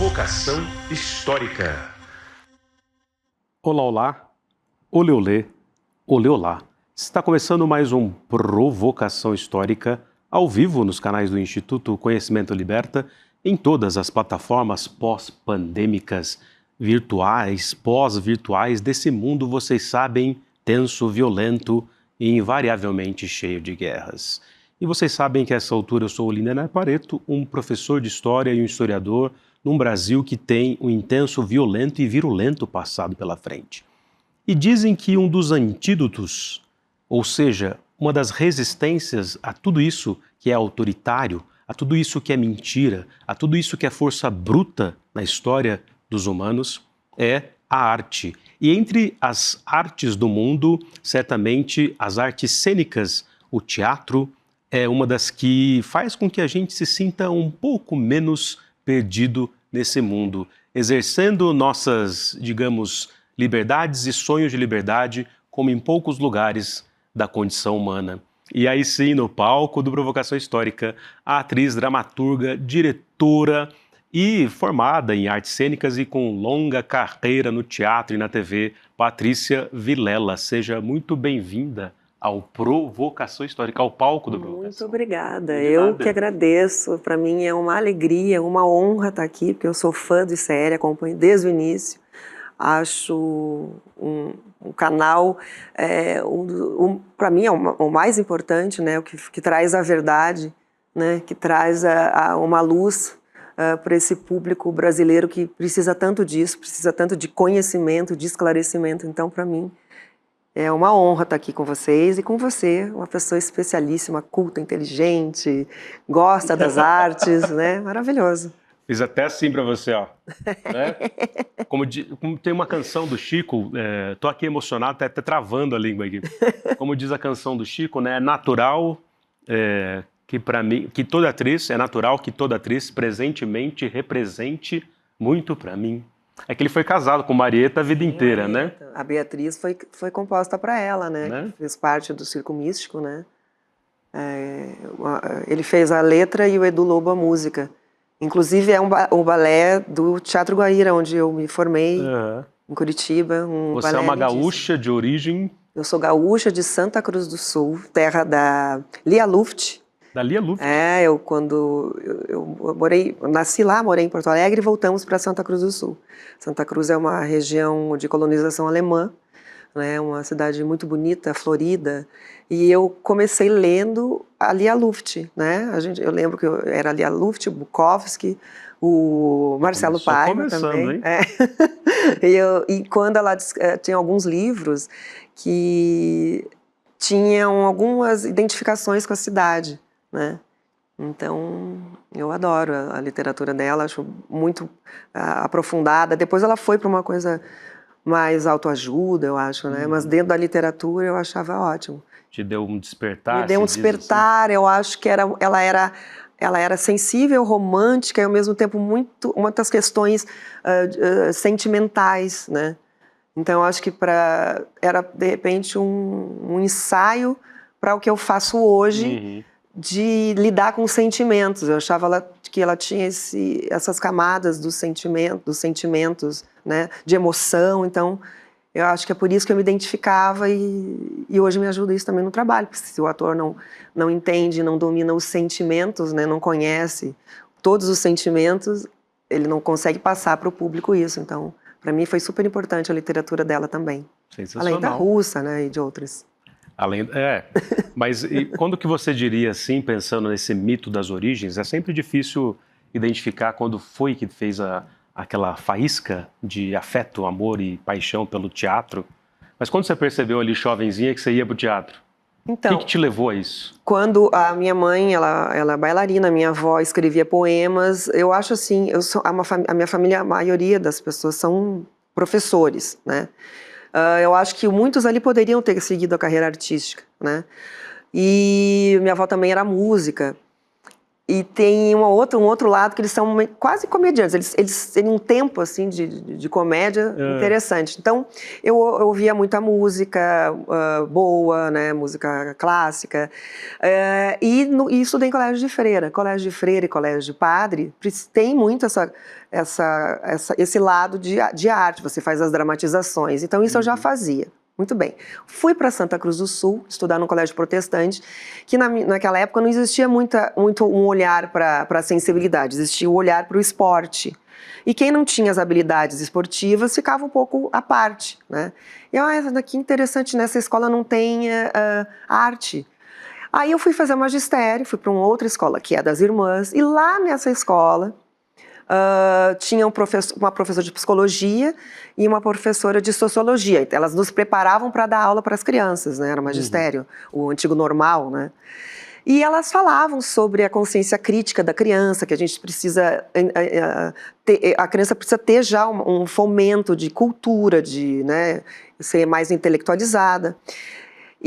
Provocação Histórica. Olá, olá, olê, olê, olê, olá. Está começando mais um Provocação Histórica ao vivo nos canais do Instituto Conhecimento Liberta, em todas as plataformas pós-pandêmicas, virtuais, pós-virtuais desse mundo, vocês sabem, tenso, violento e invariavelmente cheio de guerras. E vocês sabem que a essa altura eu sou o Lindener Pareto, um professor de História e um historiador num Brasil que tem um intenso, violento e virulento passado pela frente. E dizem que um dos antídotos, ou seja, uma das resistências a tudo isso que é autoritário, a tudo isso que é mentira, a tudo isso que é força bruta na história dos humanos, é a arte. E entre as artes do mundo, certamente as artes cênicas, o teatro, é uma das que faz com que a gente se sinta um pouco menos perdido nesse mundo, exercendo nossas, digamos, liberdades e sonhos de liberdade como em poucos lugares da condição humana. E aí sim, no palco do Provocação Histórica, a atriz, dramaturga, diretora e formada em artes cênicas e com longa carreira no teatro e na TV, Patrícia Vilela. Seja muito bem-vinda ao Provocação Histórica, ao palco do Provocação. Muito obrigada, eu que agradeço. Para mim é uma alegria, uma honra estar aqui, porque eu sou fã de série, acompanho desde o início. Acho um canal, para mim é o mais importante, né, o que traz a verdade, né, que traz uma luz para esse público brasileiro que precisa tanto disso, precisa tanto de conhecimento, de esclarecimento. Então, para mim, é uma honra estar aqui com vocês e com você, uma pessoa especialíssima, culta, inteligente, gosta das artes, né? Maravilhoso. Fiz até assim para você, ó. Né? Como tem uma canção do Chico, tô aqui emocionado, até travando a língua aqui. Como diz a canção do Chico, né? É natural que para mim, que toda atriz, é natural que toda atriz presentemente represente muito para mim. É que ele foi casado com Marieta a vida inteira, né? A Beatriz foi composta para ela, né? Fez parte do Circo Místico, né? Ele fez a letra e o Edu Lobo a música. Inclusive é o balé do Teatro Guaíra, onde eu me formei, em Curitiba. Você é uma gaúcha de origem? Eu sou gaúcha de Santa Cruz do Sul, terra da Lia Luft. Da Lia Luft? Eu nasci lá, morei em Porto Alegre e voltamos para Santa Cruz do Sul. Santa Cruz é uma região de colonização alemã, né, uma cidade muito bonita, florida, e eu comecei lendo a Lia Luft, né? Eu lembro que era a Lia Luft, Bukowski, o Marcelo Paiva também. E quando ela tinha alguns livros que tinham algumas identificações com a cidade, né? Então, eu adoro a literatura dela, acho muito aprofundada. Depois ela foi para uma coisa mais autoajuda, eu acho, né? Mas dentro da literatura eu achava ótimo. Te deu um despertar? Me deu um despertar, assim? Eu acho que ela era sensível, romântica e ao mesmo tempo muitas questões sentimentais, né? Então, eu acho que era, de repente, um ensaio para o que eu faço hoje, de lidar com sentimentos. Eu achava que ela tinha essas camadas dos sentimentos, né, de emoção. Então, eu acho que é por isso que eu me identificava e hoje me ajuda isso também no trabalho, porque se o ator não entende, não domina os sentimentos, né, não conhece todos os sentimentos, ele não consegue passar para o público isso. Então, para mim foi super importante a literatura dela também. Sensacional. Além da russa, né, e de outras. Mas quando que você diria assim, pensando nesse mito das origens, é sempre difícil identificar quando foi que fez aquela faísca de afeto, amor e paixão pelo teatro. Mas quando você percebeu ali, jovenzinha, que você ia para o teatro? Então, o que te levou a isso? Quando a minha mãe, ela é bailarina, minha avó escrevia poemas, eu acho assim, a minha família, a maioria das pessoas são professores, né? Eu acho que muitos ali poderiam ter seguido a carreira artística, né? E minha avó também era música. E tem um outro lado que eles são quase comediantes. Eles têm um tempo assim de comédia interessante. Então eu ouvia muita música boa, né, música clássica, e estudei em colégio de freira. Colégio de freira e colégio de padre tem muito esse lado de arte. Você faz as dramatizações. Então isso eu já fazia. Muito bem. Fui para Santa Cruz do Sul, estudar no colégio protestante, que naquela época não existia muito um olhar para a sensibilidade, existia o olhar para o esporte. E quem não tinha as habilidades esportivas ficava um pouco à parte, né? E que interessante, nessa escola não tem arte. Aí eu fui fazer magistério, fui para uma outra escola, que é das irmãs, e lá nessa escola tinha uma professora de psicologia e uma professora de sociologia. Então, elas nos preparavam para dar aula para as crianças, né? Era o magistério, o antigo normal, né? E elas falavam sobre a consciência crítica da criança, que a gente precisa a criança precisa ter já um fomento de cultura, de, né, ser mais intelectualizada.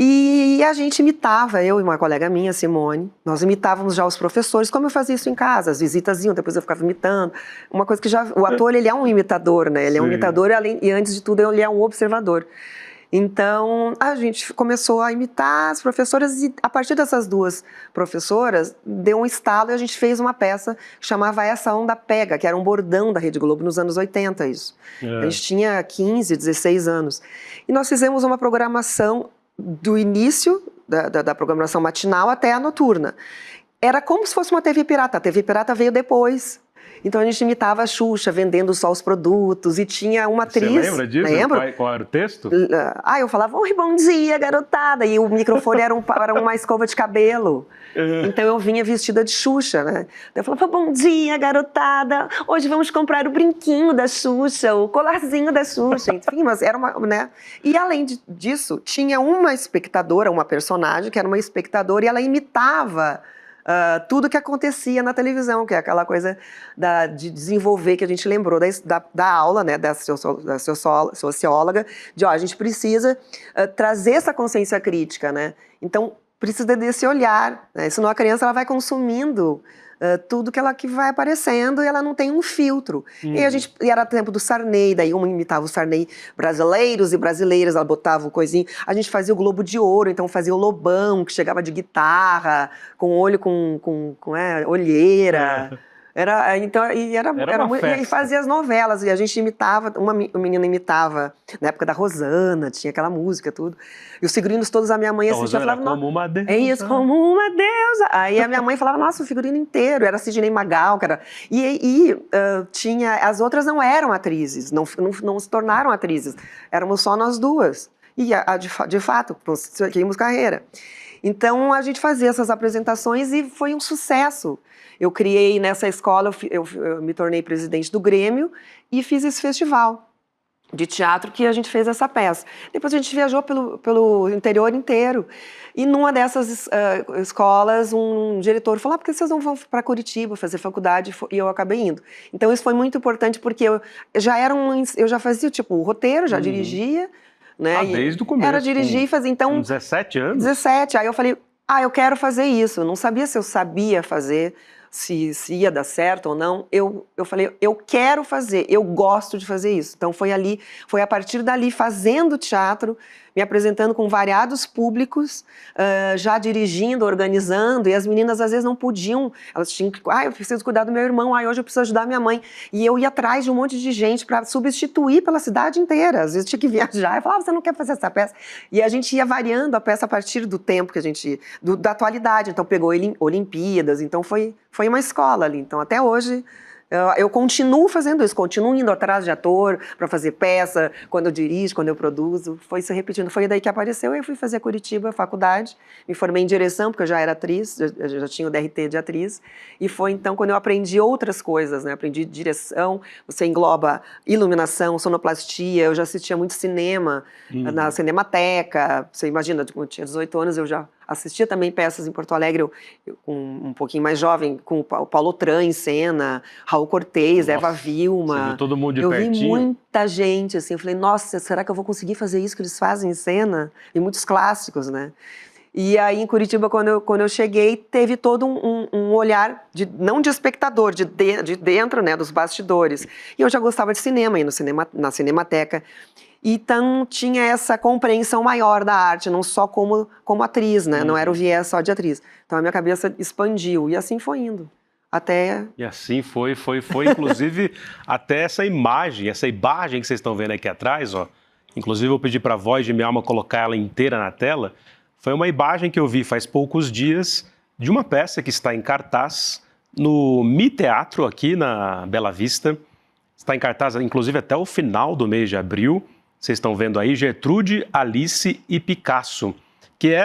E a gente imitava, eu e uma colega minha, Simone, nós imitávamos já os professores, como eu fazia isso em casa, as visitas iam, depois eu ficava imitando. Uma coisa que o ator, ele é um imitador, né? Ele é um imitador e antes de tudo ele é um observador. Então a gente começou a imitar as professoras e a partir dessas duas professoras deu um estalo e a gente fez uma peça que chamava Essa Onda Pega, que era um bordão da Rede Globo nos anos 80, isso. A gente tinha 15, 16 anos. E nós fizemos uma programação do início da programação matinal até a noturna. Era como se fosse uma TV pirata. A TV pirata veio depois. Então a gente imitava a Xuxa, vendendo só os produtos, e tinha uma atriz... Você lembra disso? Lembro. Qual era o texto? Eu falava, oi, bom dia, garotada, e o microfone era uma escova de cabelo. Então eu vinha vestida de Xuxa, né? Eu falava, bom dia, garotada, hoje vamos comprar o brinquinho da Xuxa, o colarzinho da Xuxa, enfim, mas era uma, né? E além disso, tinha uma espectadora, uma personagem que era uma espectadora, e ela imitava tudo que acontecia na televisão, que é aquela coisa de desenvolver, que a gente lembrou da aula, né, da socióloga, de a gente precisa trazer essa consciência crítica, né? Então, precisa desse olhar, né? Senão a criança ela vai consumindo tudo que vai aparecendo e ela não tem um filtro. E era tempo do Sarney, daí uma imitava o Sarney, brasileiros e brasileiras, ela botava o coisinho. A gente fazia o Globo de Ouro, então fazia o Lobão, que chegava de guitarra, com olho com olheira. E fazia as novelas, e a gente imitava, uma menina imitava, na época da Rosana, tinha aquela música, tudo. E os figurinos todos, a minha mãe assistia, falava, como uma deusa. É isso, como uma deusa. Aí a minha mãe falava, nossa, o figurino inteiro, era Sidney Magal, cara. Tinha, as outras não eram atrizes, não se tornaram atrizes, éramos só nós duas. E de fato, seguimos carreira. Então a gente fazia essas apresentações e foi um sucesso. Eu criei nessa escola, eu me tornei presidente do Grêmio e fiz esse festival de teatro que a gente fez essa peça. Depois a gente viajou pelo interior inteiro. E numa dessas escolas, um diretor falou, por que vocês não vão para Curitiba fazer faculdade? E eu acabei indo. Então isso foi muito importante porque eu já fazia o roteiro, já dirigia. Né? Desde o começo. Era dirigir e fazer, então... Com 17 anos? 17. Aí eu falei, eu quero fazer isso. Eu não sabia se eu sabia fazer, se ia dar certo ou não. Eu falei, eu quero fazer, eu gosto de fazer isso. Então foi a partir dali, fazendo teatro, me apresentando com variados públicos, já dirigindo, organizando, e as meninas às vezes não podiam, elas tinham que, eu preciso cuidar do meu irmão, hoje eu preciso ajudar minha mãe. E eu ia atrás de um monte de gente para substituir pela cidade inteira. Às vezes tinha que viajar, eu falava, você não quer fazer essa peça? E a gente ia variando a peça a partir do tempo que a gente, da atualidade. Então pegou Olimpíadas, então foi uma escola ali. Então até hoje... Eu continuo fazendo isso, continuo indo atrás de ator para fazer peça, quando eu dirijo, quando eu produzo, foi se repetindo. Foi daí que apareceu, eu fui fazer Curitiba, faculdade, me formei em direção, porque eu já era atriz, já tinha o DRT de atriz, e foi então quando eu aprendi outras coisas, né? Aprendi direção, você engloba iluminação, sonoplastia, eu já assistia muito cinema, na Cinemateca, você imagina, eu tinha 18 anos, eu já assistia também peças em Porto Alegre, eu um pouquinho mais jovem, com o Paulo Tran em cena, Raul Cortez, Eva Vilma. Você viu todo mundo de eu pertinho? Vi muita gente, assim, eu falei, nossa, será que eu vou conseguir fazer isso que eles fazem em cena? E muitos clássicos, né? E aí em Curitiba, quando eu cheguei, teve todo um olhar, não de espectador, de dentro, né, dos bastidores. E eu já gostava de cinema, ia na Cinemateca. Então tinha essa compreensão maior da arte, não só como atriz, né? Não era o viés só de atriz. Então a minha cabeça expandiu e assim foi indo. Até... E assim foi, inclusive, até essa imagem que vocês estão vendo aqui atrás, ó. Inclusive eu pedi para a Voz de Minha Alma colocar ela inteira na tela. Foi uma imagem que eu vi faz poucos dias de uma peça que está em cartaz no Mi Teatro aqui na Bela Vista. Está em cartaz, inclusive, até o final do mês de abril. Vocês estão vendo aí Gertrude, Alice e Picasso, que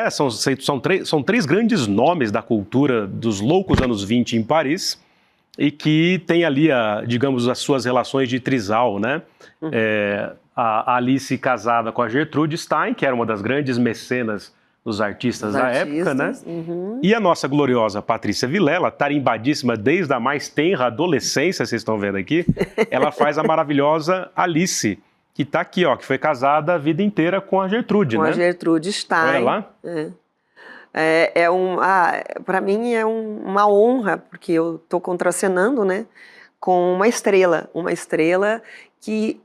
são três grandes nomes da cultura dos loucos anos 20 em Paris e que tem ali, digamos, as suas relações de trisal, né? A Alice casada com a Gertrude Stein, que era uma das grandes mecenas dos artistas da época, né? E a nossa gloriosa Patrícia Vilela, tarimbadíssima desde a mais tenra adolescência, vocês estão vendo aqui, ela faz a maravilhosa Alice, que está aqui, ó, que foi casada a vida inteira com a Gertrude, né? Com a Gertrude Stein. Olha lá. Para mim é uma honra, porque eu estou contracenando, né, com uma estrela que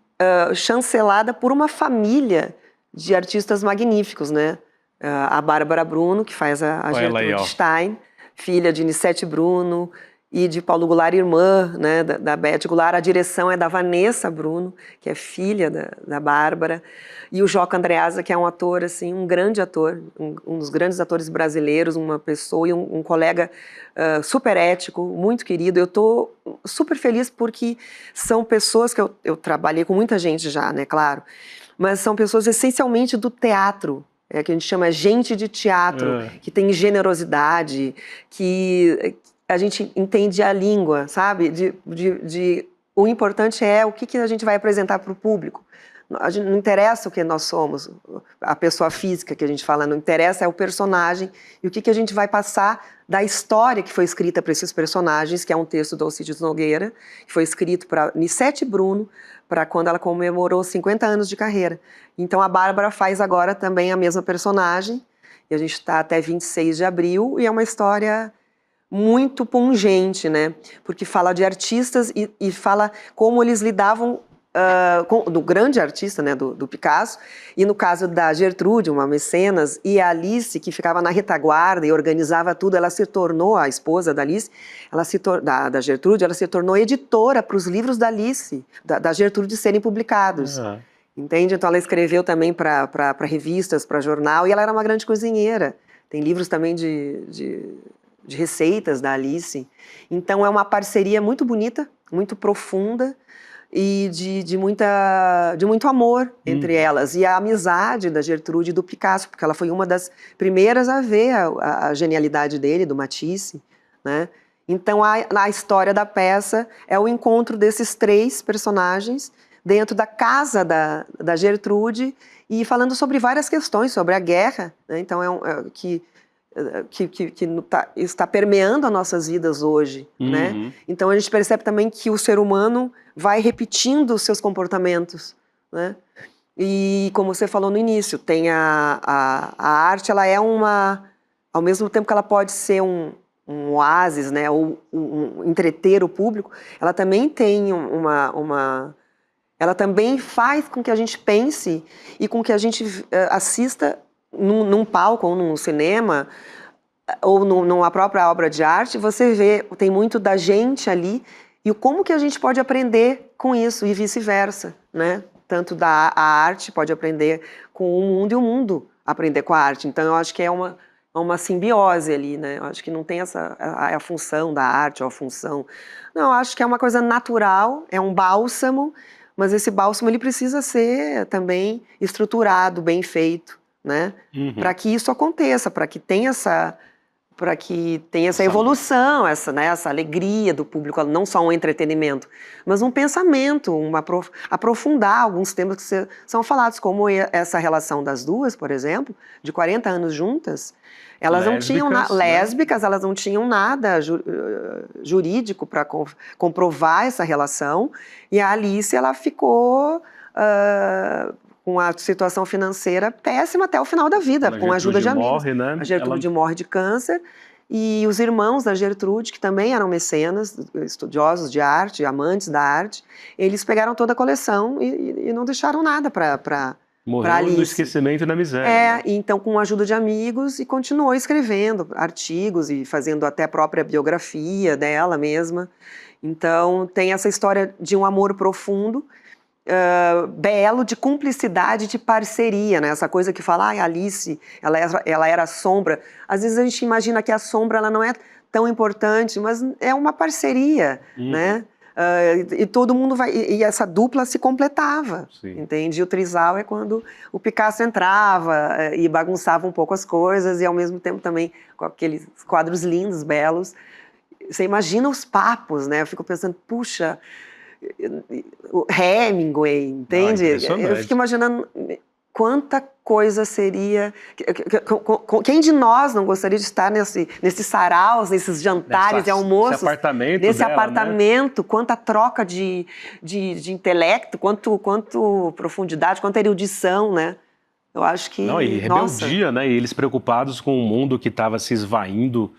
chancelada por uma família de artistas magníficos, né? A Bárbara Bruno, que faz a Gertrude Stein, filha de Nissete Bruno e de Paulo Goulart, irmã, né, da Beth Goulart. A direção é da Vanessa Bruno, que é filha da Bárbara. E o Joca Andreasa, que é um ator, assim, um grande ator, um dos grandes atores brasileiros, uma pessoa e um colega super ético, muito querido. Eu estou super feliz porque são pessoas que eu trabalhei com muita gente já, né, claro, mas são pessoas essencialmente do teatro, que a gente chama gente de teatro, que tem generosidade, que a gente entende a língua, sabe? O importante é o que a gente vai apresentar para o público. Não interessa o que nós somos, a pessoa física que a gente fala, não interessa, é o personagem e o que a gente vai passar da história que foi escrita para esses personagens, que é um texto do Alcides Nogueira, que foi escrito para Nissete Bruno, para quando ela comemorou 50 anos de carreira. Então a Bárbara faz agora também a mesma personagem, e a gente está até 26 de abril, e é uma história muito pungente, né? Porque fala de artistas e fala como eles lidavam do grande artista, né, do Picasso, e no caso da Gertrude, uma mecenas, e a Alice, que ficava na retaguarda e organizava tudo, ela se tornou, a esposa da Alice, da Gertrude, ela se tornou editora para os livros da Alice, da Gertrude serem publicados. Entende? Então ela escreveu também para revistas, para jornal, e ela era uma grande cozinheira. Tem livros também de receitas da Alice. Então é uma parceria muito bonita, muito profunda, e de muito amor entre elas. E a amizade da Gertrude e do Picasso, porque ela foi uma das primeiras a ver a genialidade dele, do Matisse, né? Então a história da peça é o encontro desses três personagens dentro da casa da Gertrude e falando sobre várias questões, sobre a guerra, né? Então que está permeando as nossas vidas hoje, né? Então a gente percebe também que o ser humano vai repetindo os seus comportamentos, né? E como você falou no início, tem a arte, ela é ao mesmo tempo que ela pode ser um oásis, né? Ou entreter o público, ela também tem ela também faz com que a gente pense e com que a gente assista num palco ou num cinema ou numa própria obra de arte, você vê, tem muito da gente ali e como que a gente pode aprender com isso e vice-versa, né? Tanto a arte pode aprender com o mundo e o mundo aprender com a arte. Então eu acho que é uma simbiose ali, né? Eu acho que não tem a função da arte ou a função... Não, eu acho que é uma coisa natural, é um bálsamo, mas esse bálsamo ele precisa ser também estruturado, bem feito, né? Para que isso aconteça, para que tenha essa evolução, essa alegria do público, não só um entretenimento, mas um pensamento, aprofundar alguns temas que são falados, como essa relação das duas, por exemplo, de 40 anos juntas, elas não tinham lésbicas, elas não tinham nada jurídico para comprovar essa relação, e a Alice, ela ficou com a situação financeira péssima até o final da vida, com a ajuda de amigos. Morre, né? A Gertrude morre de câncer, e os irmãos da Gertrude, que também eram mecenas, estudiosos de arte, amantes da arte, eles pegaram toda a coleção e não deixaram nada para Morreu no esquecimento e na miséria. Né? Então, com a ajuda de amigos, e continuou escrevendo artigos e fazendo até a própria biografia dela mesma. Então, tem essa história de um amor profundo, belo, de cumplicidade, de parceria, né? Essa coisa que fala, a Alice, ela era a sombra. Às vezes a gente imagina que a sombra ela não é tão importante, mas é uma parceria, né? E todo mundo e essa dupla se completava, entende? E o trisal é quando o Picasso entrava e bagunçava um pouco as coisas, e ao mesmo tempo também com aqueles quadros lindos, belos. Você imagina os papos, né? Eu fico pensando, puxa, o Hemingway, entende? Eu fico imaginando quanta coisa seria. Quem de nós não gostaria de estar nesses saraus, nesses jantares e almoços? Nesse apartamento, né? Quanta troca de intelecto, quanto profundidade, quanta erudição, né? Eu acho que. Não, e rebeldia, né? E eles preocupados com o mundo que estava se esvaindo.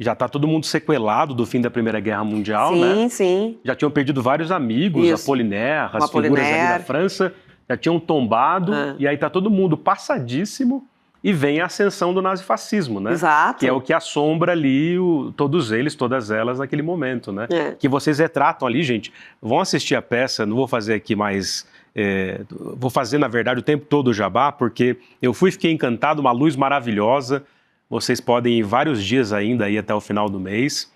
Já está todo mundo sequelado do fim da Primeira Guerra Mundial, né? Sim, sim. Já tinham perdido vários amigos, Apollinaire, as figuras ali da França, já tinham tombado, e aí está todo mundo passadíssimo, e vem a ascensão do nazifascismo, né? Exato. Que é o que assombra ali todos eles, todas elas naquele momento, né? Que vocês retratam ali, gente. Vão assistir a peça, não vou fazer aqui mais... vou fazer, na verdade, o tempo todo o jabá, porque eu fiquei encantado, uma luz maravilhosa. Vocês podem ir vários dias ainda aí até o final do mês.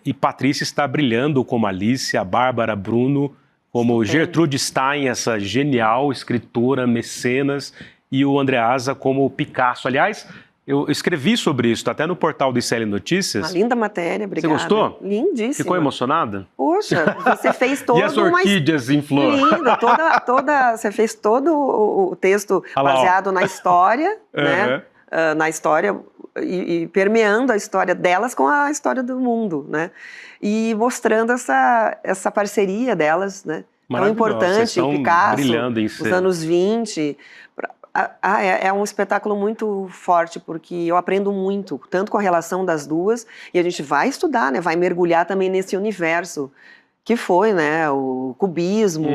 E Patrícia está brilhando como Alice, a Bárbara Bruno como Gertrude Stein, essa genial escritora, mecenas, e o Andreasa como Picasso. Aliás, eu escrevi sobre isso, até no portal do ICL Notícias. Uma linda matéria, obrigada. Você gostou? Lindíssima. Ficou emocionada? Poxa, você fez todo E as orquídeas em flor? Linda, você fez todo o texto baseado na história, né? Na história e permeando a história delas com a história do mundo, né? E mostrando essa parceria delas, né? Tão importante, o Picasso, os anos 20. É um espetáculo muito forte, porque eu aprendo muito, tanto com a relação das duas, e a gente vai estudar, né? Vai mergulhar também nesse universo que foi, né, o cubismo,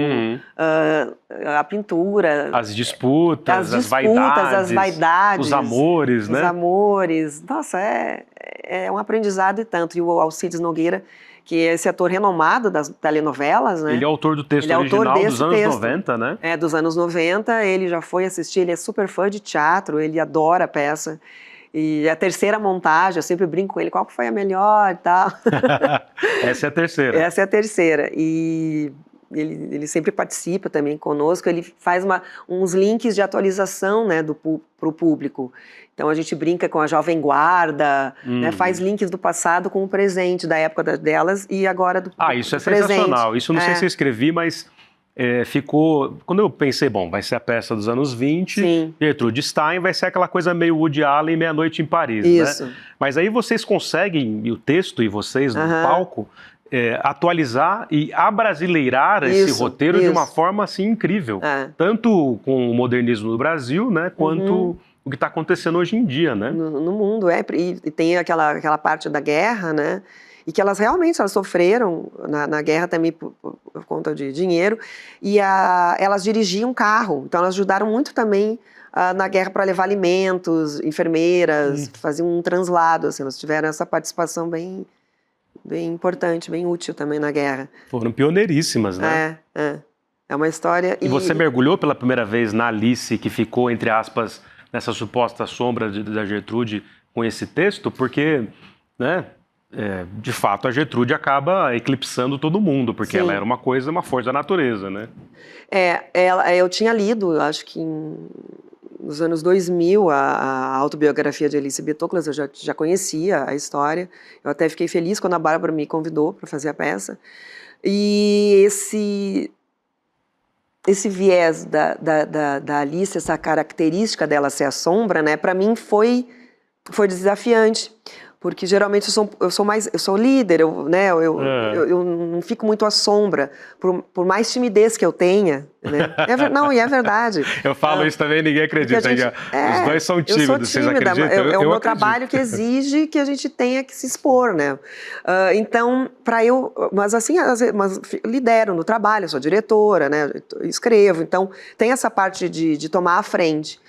a pintura. As disputas, as vaidades, os amores, né? Os amores. Nossa, é um aprendizado e tanto. E o Alcides Nogueira, que é esse ator renomado das telenovelas, né? Ele é autor do texto original dos anos 90, né? Dos anos 90, ele já foi assistir, ele é super fã de teatro, ele adora a peça. E a terceira montagem, eu sempre brinco com ele, qual que foi a melhor e tal. Essa é a terceira. Essa é a terceira. E ele sempre participa também conosco, ele faz uns links de atualização, né, para o público. Então a gente brinca com a Jovem Guarda, né, faz links do passado com o presente, da época delas e agora do presente. Isso é sensacional. Isso não sei se eu escrevi, mas... ficou... Quando eu pensei, bom, vai ser a peça dos anos 20, Gertrude Stein, vai ser aquela coisa meio Woody Allen, Meia-Noite em Paris, isso, né? Mas aí vocês conseguem, e o texto e vocês no palco, atualizar e abrasileirar esse roteiro de uma forma, assim, incrível. Tanto com o modernismo no Brasil, né, quanto o que está acontecendo hoje em dia, né? No mundo, e tem aquela parte da guerra, né? E que elas sofreram na guerra também por conta de dinheiro, e elas dirigiam um carro, então elas ajudaram muito também na guerra para levar alimentos, enfermeiras, faziam um translado, assim, elas tiveram essa participação bem importante, bem útil também na guerra. Foram pioneiríssimas, né? É uma história... E você mergulhou pela primeira vez na Alice, que ficou, entre aspas, nessa suposta sombra da Gertrude com esse texto, porque, né... de fato, a Gertrude acaba eclipsando todo mundo, porque ela era uma força da natureza, né? Eu tinha lido, acho que nos anos 2000, a autobiografia de Alice B. Toklas, eu já conhecia a história, eu até fiquei feliz quando a Bárbara me convidou para fazer a peça, e esse viés da Alice, essa característica dela ser a sombra, né, para mim foi desafiante, Porque geralmente eu sou líder, eu não fico muito à sombra, por mais timidez que eu tenha, né? E é verdade. Eu falo isso também, ninguém acredita. Os dois são tímidos, vocês acreditam? É o meu trabalho que exige que a gente tenha que se expor, né? Então, mas assim, lidero no trabalho, eu sou diretora, né? Escrevo, então tem essa parte de tomar a frente.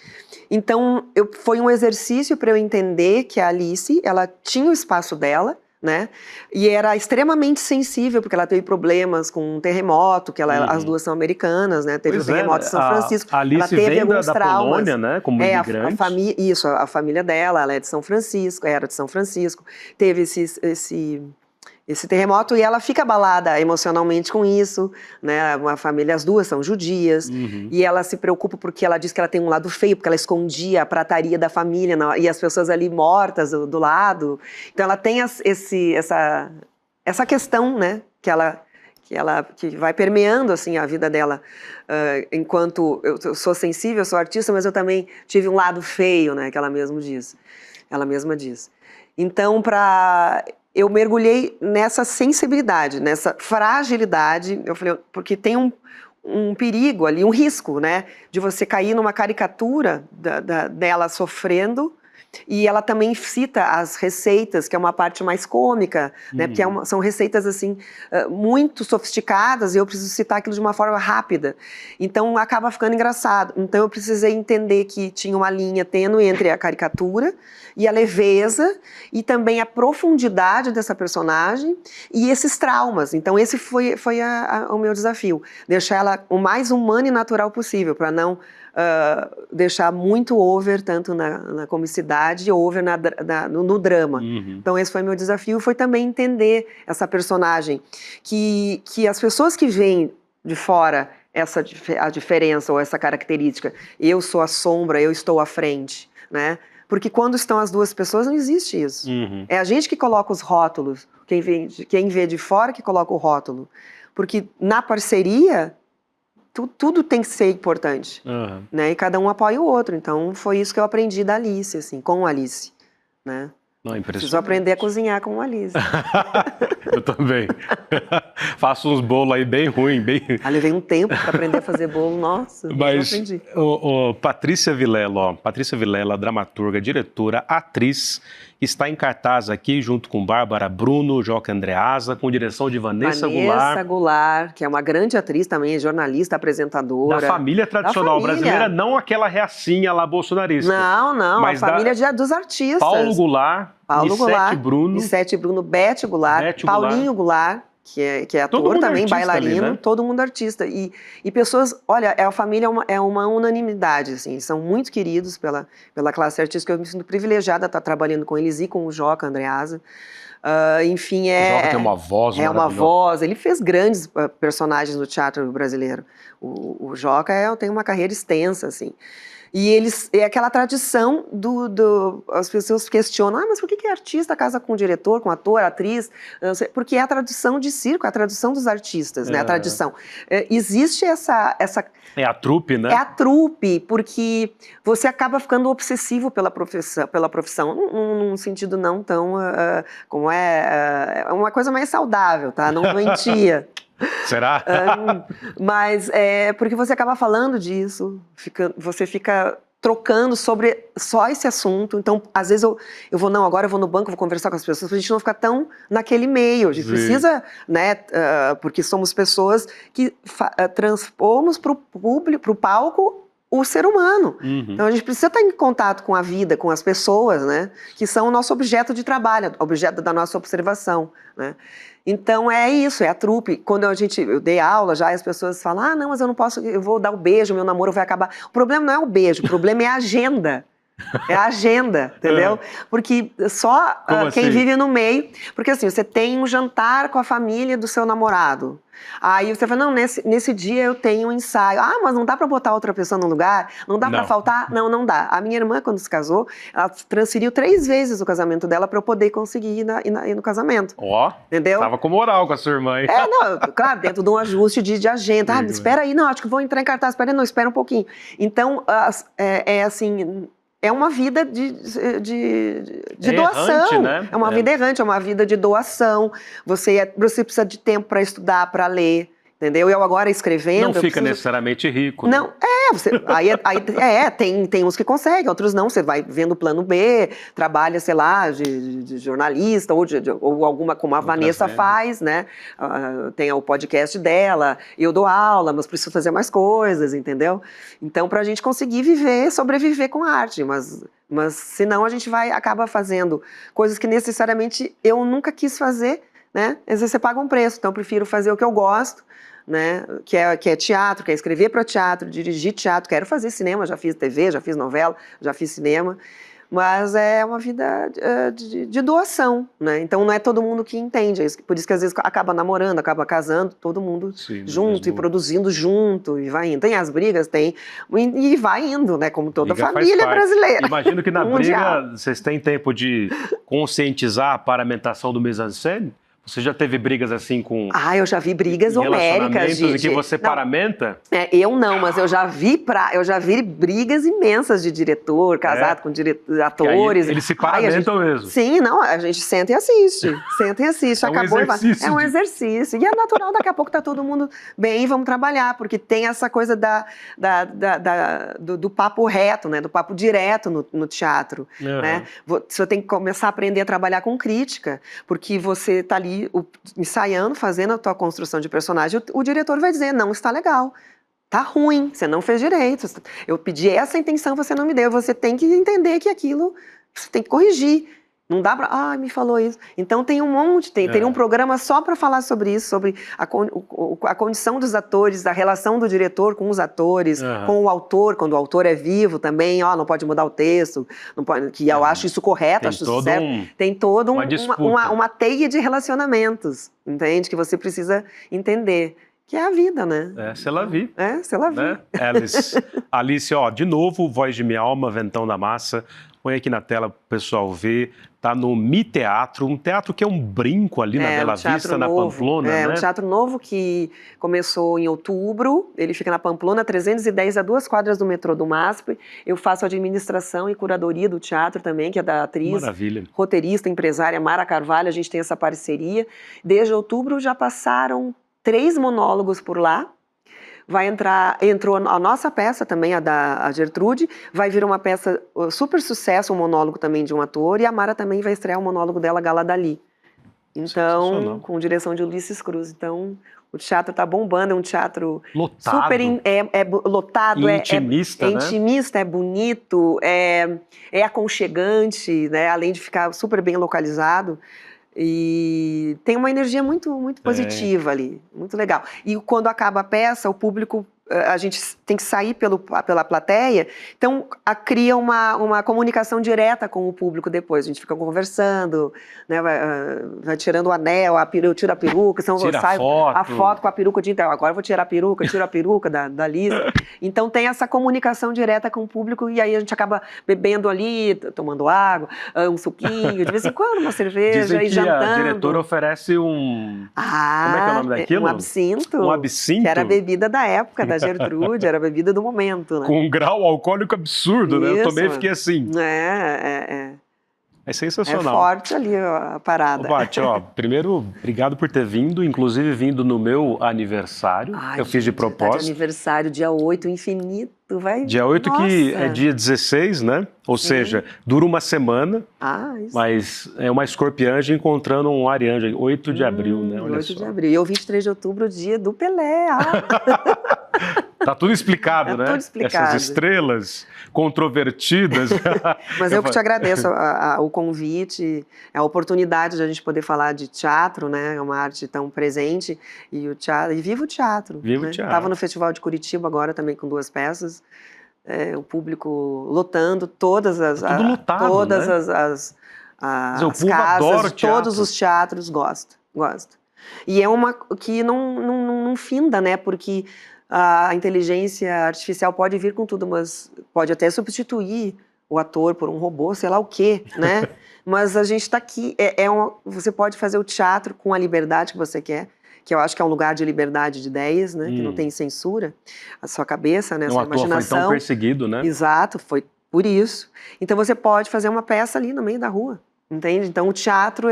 Então, foi um exercício para eu entender que a Alice, ela tinha o espaço dela, né? E era extremamente sensível, porque ela teve problemas com um terremoto, as duas são americanas, né? Teve um terremoto em São Francisco. A Alice ela teve alguns da traumas. Polônia, né? Como imigrante. A família dela, ela é de São Francisco, era de São Francisco. Teve esse terremoto e ela fica abalada emocionalmente com isso, né? As duas são judias, e ela se preocupa porque ela diz que ela tem um lado feio, porque ela escondia a prataria da família e as pessoas ali mortas do lado. Então ela tem essa questão, né? Que vai permeando assim a vida dela, enquanto eu sou sensível, eu sou artista, mas eu também tive um lado feio, né? Que ela mesma diz. Então, eu mergulhei nessa sensibilidade, nessa fragilidade, eu falei, porque tem um perigo ali, um risco, né, de você cair numa caricatura dela sofrendo, e ela também cita as receitas, que é uma parte mais cômica, né, porque são receitas assim, muito sofisticadas, e eu preciso citar aquilo de uma forma rápida, então acaba ficando engraçado. Então eu precisei entender que tinha uma linha tênue entre a caricatura e a leveza, e também a profundidade dessa personagem, e esses traumas. Então esse foi o meu desafio, deixar ela o mais humana e natural possível, para não deixar muito over, tanto na comicidade, over no drama. Então esse foi meu desafio, foi também entender essa personagem, que as pessoas que veem de fora a diferença ou essa característica, eu sou a sombra, eu estou à frente, né? Porque quando estão as duas pessoas não existe isso. É a gente que coloca os rótulos, quem vê de fora que coloca o rótulo, porque na parceria tudo tem que ser importante, né? E cada um apoia o outro. Então foi isso que eu aprendi da Alice, assim, com a Alice, né? Preciso aprender a cozinhar com a Alice. Eu também. Faço uns bolos aí bem ruins, levei um tempo para aprender a fazer bolo, nossa, mas eu aprendi. Patrícia Vilela, dramaturga, diretora, atriz, está em cartaz aqui junto com Bárbara Bruno, Joca Andreasa, com direção de Vanessa Goulart, que é uma grande atriz também, jornalista, apresentadora. Da família tradicional brasileira, não aquela reacinha lá bolsonarista. Não, mas a família dos artistas. Paulo Goulart, Nissete Bruno, Beth Goulart, Paulinho Goulart, que é ator também, bailarino, ali, né? Todo mundo artista. E pessoas, olha, a família é uma unanimidade, assim, são muito queridos pela classe artística. Eu me sinto privilegiada a estar trabalhando com eles e com o Joca Andreasa. Enfim, o Joca tem uma voz maravilhosa. Uma voz, ele fez grandes personagens no teatro brasileiro. O Joca tem uma carreira extensa, assim. E é aquela tradição as pessoas questionam, mas por que artista casa com diretor, com ator, atriz? Porque é a tradição de circo, é a tradição dos artistas, né? A tradição. Existe essa... É a trupe, né? É a trupe, porque você acaba ficando obsessivo pela profissão, num sentido não tão... como é uma coisa mais saudável, tá? Não doentia. Será? Mas porque você acaba falando disso, você fica trocando sobre só esse assunto. Então, às vezes agora eu vou no banco, vou conversar com as pessoas, pra gente não ficar tão naquele meio. A gente precisa, né, porque somos pessoas que transpomos pro público, pro palco, o ser humano. Então a gente precisa estar em contato com a vida, com as pessoas, né, que são o nosso objeto de trabalho, objeto da nossa observação, né. Então é isso, é a trupe. Quando eu dei aula já, as pessoas falam, não, mas eu não posso, eu vou dar o beijo, meu namoro vai acabar. O problema não é o beijo, o problema é a agenda. É a agenda, entendeu? Porque só quem vive no meio... Porque assim, você tem um jantar com a família do seu namorado. Aí você fala, não, nesse dia eu tenho um ensaio. Mas não dá pra botar outra pessoa no lugar? Não dá pra faltar? Não dá. A minha irmã, quando se casou, ela transferiu 3 vezes o casamento dela pra eu poder conseguir ir no casamento. Entendeu? Tava com moral com a sua irmã, hein? Claro, dentro de um ajuste de agenda. Espera aí, não, acho que vou entrar em cartaz. Espera um pouquinho. Então, assim... é uma vida de doação. Errante, né? É uma vida errante, é uma vida de doação. Você precisa de tempo para estudar, para ler, entendeu? Eu agora escrevendo... Não fica necessariamente rico. Não, tem uns que conseguem, outros não. Você vai vendo o plano B, trabalha, sei lá, de jornalista, ou alguma, como a Vanessa faz, né? Tem o podcast dela, eu dou aula, mas preciso fazer mais coisas, entendeu? Então, para a gente conseguir sobreviver com a arte, mas senão a gente acaba fazendo coisas que necessariamente eu nunca quis fazer, né? Às vezes você paga um preço, então eu prefiro fazer o que eu gosto, né? Que é teatro, que é escrever para teatro, dirigir teatro, quero fazer cinema, já fiz TV, já fiz novela, já fiz cinema, mas é uma vida de doação, né? Então não é todo mundo que entende, por isso que às vezes acaba namorando, acaba casando, todo mundo junto e produzindo junto e vai indo. Tem as brigas, e vai indo, né? Como toda família brasileira. Imagino que na briga vocês têm tempo de conscientizar a paramentação do mise-en-scène? Você já teve brigas assim com... eu já vi brigas homéricas em que você paramenta? Eu não, mas eu já vi brigas imensas de diretor, casado com atores. Eles se paramentam mesmo. Sim, não, a gente senta e assiste. Acabou, exercício. É um exercício. E é natural, daqui a pouco tá todo mundo bem, vamos trabalhar, porque tem essa coisa do papo reto, né? Do papo direto no teatro. Né? Você tem que começar a aprender a trabalhar com crítica, porque você tá ali ensaiando, fazendo a tua construção de personagem, o diretor vai dizer, não está legal, tá ruim, você não fez direito, eu pedi essa intenção, você não me deu, você tem que entender que aquilo, você tem que corrigir, não dá pra, me falou isso. Então tem um monte, tem um programa só para falar sobre isso, sobre a condição dos atores, a relação do diretor com os atores, com o autor, quando o autor é vivo também, não pode mudar o texto, não pode, que eu acho isso correto, acho isso certo. Tem todo uma teia de relacionamentos, entende? Que você precisa entender. Que é a vida, né? C'est la vie. C'est la vie. Né? Alice, de novo, Voz de Minha Alma, Ventão da Massa. Põe aqui na tela para o pessoal ver. Tá no Mi Teatro, um teatro que é um brinco ali na Bela Vista, na Pamplona, né? É um teatro novo que começou em outubro, ele fica na Pamplona, 310, a 2 quadras do metrô do MASP. Eu faço administração e curadoria do teatro também, que é da atriz, roteirista, empresária Mara Carvalho, a gente tem essa parceria. Desde outubro já passaram 3 monólogos por lá. Entrou a nossa peça também, a Gertrude, vai vir uma peça super sucesso, um monólogo também de um ator, e a Mara também vai estrear o monólogo dela, Gala Dali. Então, com direção de Ulisses Cruz. Então, o teatro está bombando, é um teatro lotado. Super lotado, intimista, é intimista, é bonito, é aconchegante, né? Além de ficar super bem localizado. E tem uma energia muito, muito positiva ali, muito legal. E quando acaba a peça, o público, a gente tem que sair pela plateia, então cria uma comunicação direta com o público depois. A gente fica conversando, né, vai tirando o anel, eu tiro a peruca, a foto com a peruca de então, agora eu vou tirar a peruca, tiro a peruca da Liz. Então tem essa comunicação direta com o público e aí a gente acaba bebendo ali, tomando água, um suquinho, de vez em quando uma cerveja e jantando. A diretora oferece como é que é o nome daquilo? Um absinto. Um absinto? Que era a bebida da época, da Gertrude, era a bebida do momento, né? Com um grau alcoólico absurdo, né? Eu também fiquei assim. É sensacional. É forte ali a parada. Bate, primeiro, obrigado por ter vindo, inclusive vindo no meu aniversário. Eu fiz de propósito. De aniversário, dia 8, infinito. Dia 8 que é dia 16, né? Ou seja, dura uma semana, isso. Mas é uma escorpianja encontrando um arianja, 8 de abril, né? Olha 8 de abril. E eu, 23 de outubro, o dia do Pelé. Tá tudo explicado, né? Tudo explicado. Essas estrelas controvertidas. Mas eu que te agradeço o convite, a oportunidade de a gente poder falar de teatro, né? É uma arte tão presente. E o teatro, e viva o teatro. Viva o teatro. Estava no Festival de Curitiba agora também com 2 peças. O público lotando todas as... Tudo lotado, todas né? as o povo casas, adora o teatro. todos os teatros gosta. E é uma que não finda, né? Porque a inteligência artificial pode vir com tudo, mas pode até substituir o ator por um robô, sei lá o quê, né? Mas a gente está aqui, você pode fazer o teatro com a liberdade que você quer, que eu acho que é um lugar de liberdade de ideias, né? Que não tem censura, a sua cabeça, né? A sua imaginação. Foi tão perseguido, né? Exato, por isso. Então você pode fazer uma peça ali no meio da rua, entende? Então o teatro,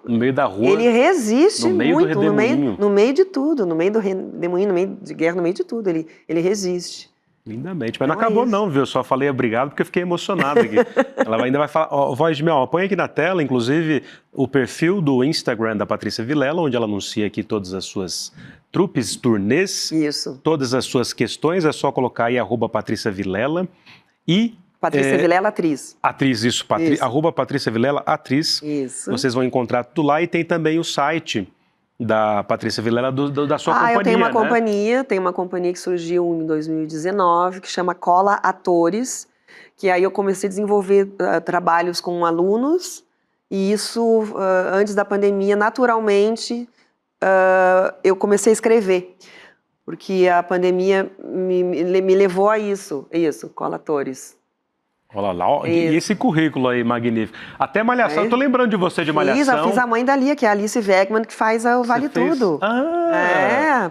No meio da rua. ele resiste no meio muito, do redemoinho. no meio de tudo, no meio do redemoinho, no meio de guerra, no meio de tudo, ele resiste. Lindamente, mas não Então é acabou isso. não, viu? Eu só falei obrigado porque eu fiquei emocionado aqui. Ela ainda vai falar, ó, voz de mel, põe aqui na tela, inclusive, o perfil do Instagram da Patrícia Vilela, onde ela anuncia aqui todas as suas trupes, turnês, Isso. todas as suas questões, é só colocar aí @Patrícia Vilela e Patrícia Vilela, atriz. atriz, isso, Isso. @Patrícia Vilela, atriz. Isso. Vocês vão encontrar tudo lá e tem também o site da Patrícia Vilela, da sua companhia, eu tenho uma né? companhia que surgiu em 2019, que chama Cola Atores, que aí eu comecei a desenvolver trabalhos com alunos, e isso, antes da pandemia, naturalmente, eu comecei a escrever, porque a pandemia me levou a isso, Cola Atores. Olha lá, ó, e esse currículo aí, magnífico. Até Malhação, eu tô lembrando de você de Malhação. Eu fiz a mãe da Lia, que é a Alice Wegman, que faz o Vale Tudo.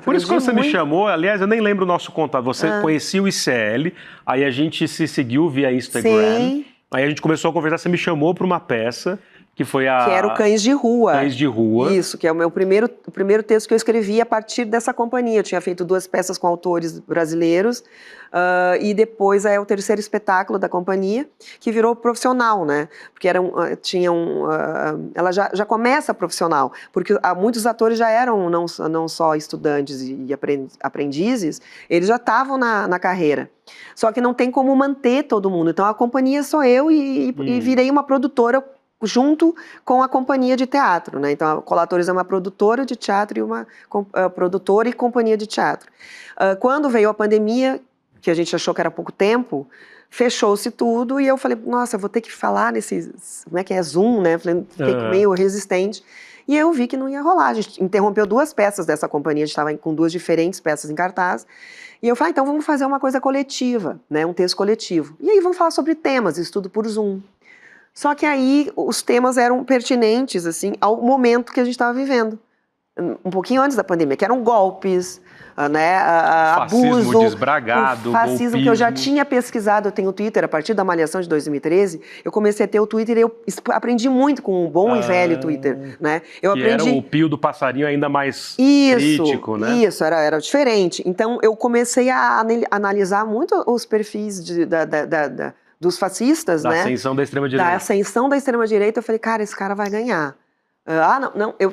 Por isso que você me chamou, aliás, eu nem lembro o nosso contato. Você conhecia o ICL, aí a gente se seguiu via Instagram. Sim. Aí a gente começou a conversar, você me chamou para uma peça, que foi Que era o Cães de Rua. Cães de Rua. Isso, que é o primeiro texto que eu escrevi a partir dessa companhia. Eu tinha feito 2 peças com autores brasileiros, e depois é o terceiro espetáculo da companhia, que virou profissional, né? Porque ela já começa profissional, porque muitos atores já eram não só estudantes e aprendizes, eles já estavam na carreira. Só que não tem como manter todo mundo. Então a companhia sou eu e virei uma produtora junto com a companhia de teatro, né? Então a Colatores é uma produtora de teatro e uma produtora e companhia de teatro. Quando veio a pandemia, que a gente achou que era pouco tempo, fechou-se tudo e eu falei, nossa, vou ter que falar nesse, como é que é, Zoom, né? Fiquei meio resistente. E eu vi que não ia rolar. A gente interrompeu 2 peças dessa companhia, a gente estava com 2 diferentes peças em cartaz. E eu falei, então vamos fazer uma coisa coletiva, né? Um texto coletivo. E aí vamos falar sobre temas, estudo por Zoom. Só que aí os temas eram pertinentes, assim, ao momento que a gente estava vivendo. Um pouquinho antes da pandemia, que eram golpes, né, fascismo abuso, desbragado, o fascismo golpismo. que eu já tinha pesquisado. Eu tenho o Twitter, a partir da Malhação de 2013, eu comecei a ter o Twitter e eu aprendi muito com o bom e velho Twitter, né? Eu aprendi... era o pio do passarinho ainda mais crítico, né? Isso, era diferente. Então eu comecei a analisar muito os perfis dos fascistas, da né? ascensão da extrema-direita. Da ascensão da extrema-direita, eu falei, cara, esse cara vai ganhar.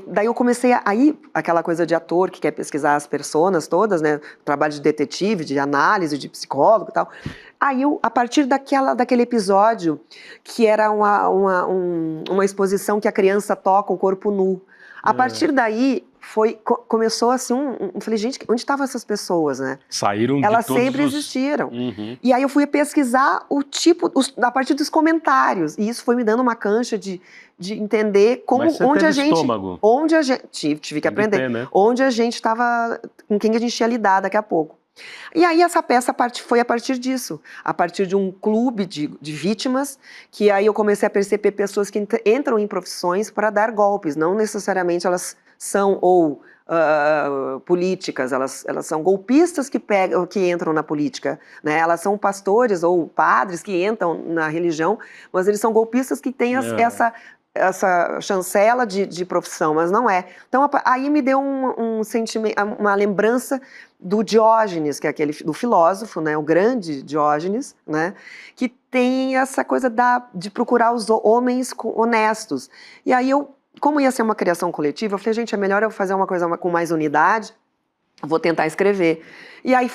Daí eu comecei aí, aquela coisa de ator que quer pesquisar as personas todas, né? Trabalho de detetive, de análise, de psicólogo e tal. Aí a partir daquele episódio, que era uma exposição que a criança toca o corpo nu. A partir daí, começou assim, eu falei, gente, onde estavam essas pessoas, né? Saíram Elas de todos sempre existiram. E aí eu fui pesquisar o tipo, a partir dos comentários. E isso foi me dando uma cancha de entender como, Mas você onde a teve gente... estômago. Onde a gente... Tive que aprender. Ter, né? Onde a gente estava... Com quem a gente ia lidar daqui a pouco. E aí essa peça foi a partir disso. A partir de um clube de vítimas, que aí eu comecei a perceber pessoas que entram em profissões para dar golpes. Não necessariamente elas são políticas, elas são golpistas que entram na política, né? Elas são pastores ou padres que entram na religião, mas eles são golpistas que têm essa chancela de profissão, mas não é. Então aí me deu um sentimento, uma lembrança do Diógenes, que é do filósofo, né? O grande Diógenes, né? Que tem essa coisa de procurar os homens honestos. E aí como ia ser uma criação coletiva, eu falei, gente, é melhor eu fazer uma coisa com mais unidade, vou tentar escrever. E aí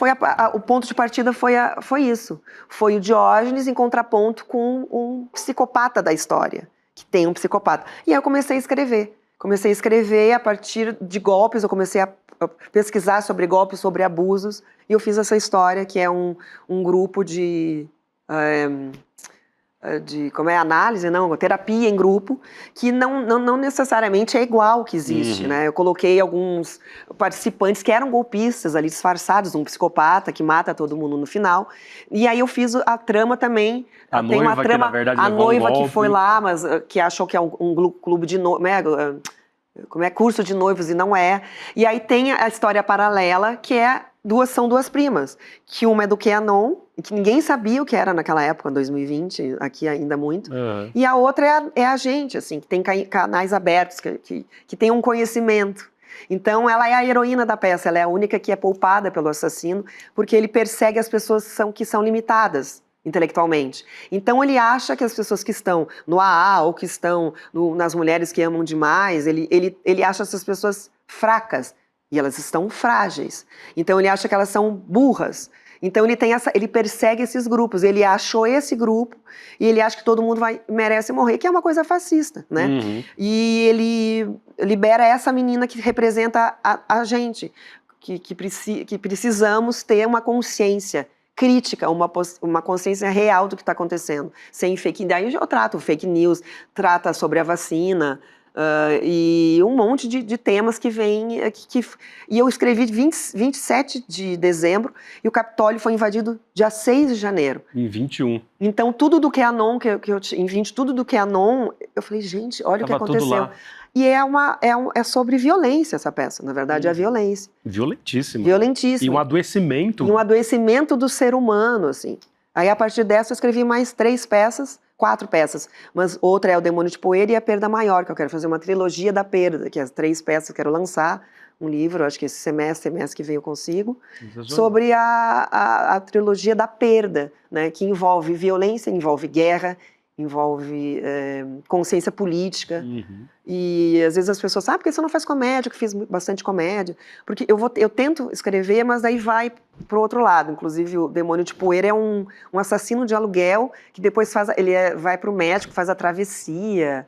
o ponto de partida foi isso. Foi o Diógenes em contraponto com um psicopata da história, que tem um psicopata. E aí eu comecei a escrever. Comecei a escrever a partir de golpes, eu comecei a pesquisar sobre golpes, sobre abusos, e eu fiz essa história, que é um grupo de análise, terapia em grupo, que não necessariamente é igual que existe, né? Eu coloquei alguns participantes que eram golpistas ali, disfarçados, um psicopata que mata todo mundo no final, e aí eu fiz a trama também. Tem uma trama, que na verdade a noiva um que foi lá, mas que achou que é um clube de como é curso de noivos e não é. E aí tem a história paralela, que é são duas primas, que uma é do QAnon, que ninguém sabia o que era naquela época, 2020, aqui ainda muito, e a outra é a gente, assim, que tem canais abertos, que tem um conhecimento. Então ela é a heroína da peça, ela é a única que é poupada pelo assassino, porque ele persegue as pessoas que são limitadas intelectualmente. Então ele acha que as pessoas que estão no AA ou que estão nas mulheres que amam demais, ele acha essas pessoas fracas, e elas estão frágeis. Então ele acha que elas são burras. Então ele persegue esses grupos, ele achou esse grupo e ele acha que todo mundo merece morrer, que é uma coisa fascista, né? E ele libera essa menina que representa a gente, que precisamos ter uma consciência crítica, uma consciência real do que está acontecendo, sem fake. Daí eu trato fake news, trata sobre a vacina, e um monte de temas que vêm. E eu escrevi 27 de dezembro e o Capitólio foi invadido dia 6 de janeiro. Em 21. Então, tudo do QAnon, em 20, tudo do QAnon, eu falei, gente, olha o que aconteceu. Tudo lá. E é sobre violência essa peça, na verdade, é a violência. Violentíssima. Violentíssima. E um adoecimento. E um adoecimento do ser humano, assim. Aí, a partir dessa, eu escrevi mais 4 peças, mas outra é O Demônio de Poeira e A Perda Maior, que eu quero fazer uma trilogia da perda, que é as 3 peças que eu quero lançar, um livro, acho que esse semestre que vem eu consigo, sobre a trilogia da perda, né, que envolve violência, envolve guerra, envolve consciência política, e às vezes as pessoas, por que você não faz comédia? Eu fiz bastante comédia, porque eu tento escrever, mas daí vai pro outro lado. Inclusive o Demônio de Poeira é um assassino de aluguel que depois vai pro médico, faz a travessia,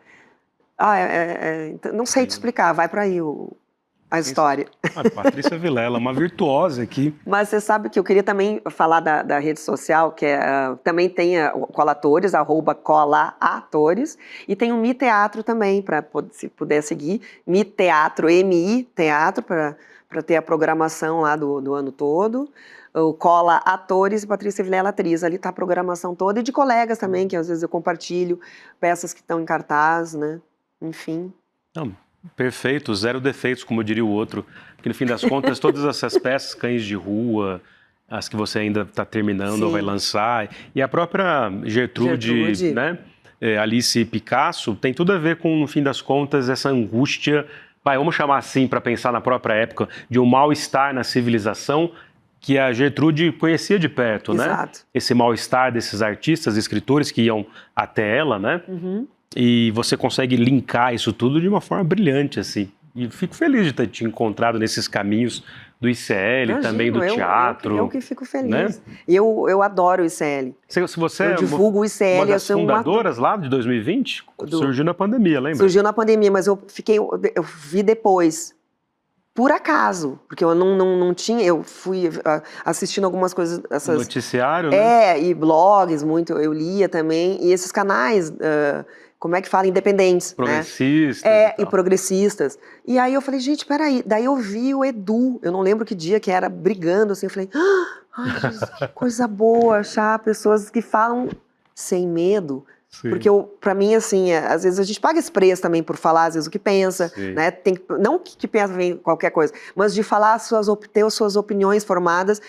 não sei te explicar, vai para aí a história. Patrícia Vilela, uma virtuosa aqui. Mas você sabe que eu queria também falar da rede social, que também tem o Colatores, @colaatores, e tem o Mi Teatro também, se puder seguir, Mi Teatro, MI Teatro, para ter a programação lá do ano todo. O Cola Atores e Patrícia Vilela Atriz, ali está a programação toda, e de colegas também, que às vezes eu compartilho peças que estão em cartaz, né? Enfim. Não. Perfeito, 0 defeitos, como diria o outro, porque no fim das contas todas essas peças, Cães de Rua, as que você ainda está terminando ou vai lançar, e a própria Gertrude. Né, Alice Picasso, tem tudo a ver com, no fim das contas, essa angústia, vamos chamar assim para pensar na própria época, de um mal-estar na civilização, que a Gertrude conhecia de perto. Exato. Né? Esse mal-estar desses artistas, escritores que iam até ela, né? E você consegue linkar isso tudo de uma forma brilhante, assim. E fico feliz de ter te encontrado nesses caminhos do ICL, também do teatro. Eu que fico feliz. Né? Eu adoro o ICL. Eu divulgo o ICL. Uma das fundadoras lá de 2020? Surgiu na pandemia, lembra? Surgiu na pandemia, mas eu vi depois. Por acaso, porque eu não tinha, eu fui assistindo algumas coisas, noticiário, né? E blogs, muito, eu lia também, e esses canais, como é que fala, independentes, progressistas, né? E progressistas. E aí eu falei, gente, peraí, daí eu vi o Edu, eu não lembro que dia que era, brigando, assim, eu falei, ai, Jesus, que coisa boa achar pessoas que falam sem medo. Sim. Porque pra mim, assim, às vezes a gente paga esse preço também por falar, às vezes, o que pensa, né? Não que pensa em qualquer coisa, mas de falar ter as suas opiniões formadas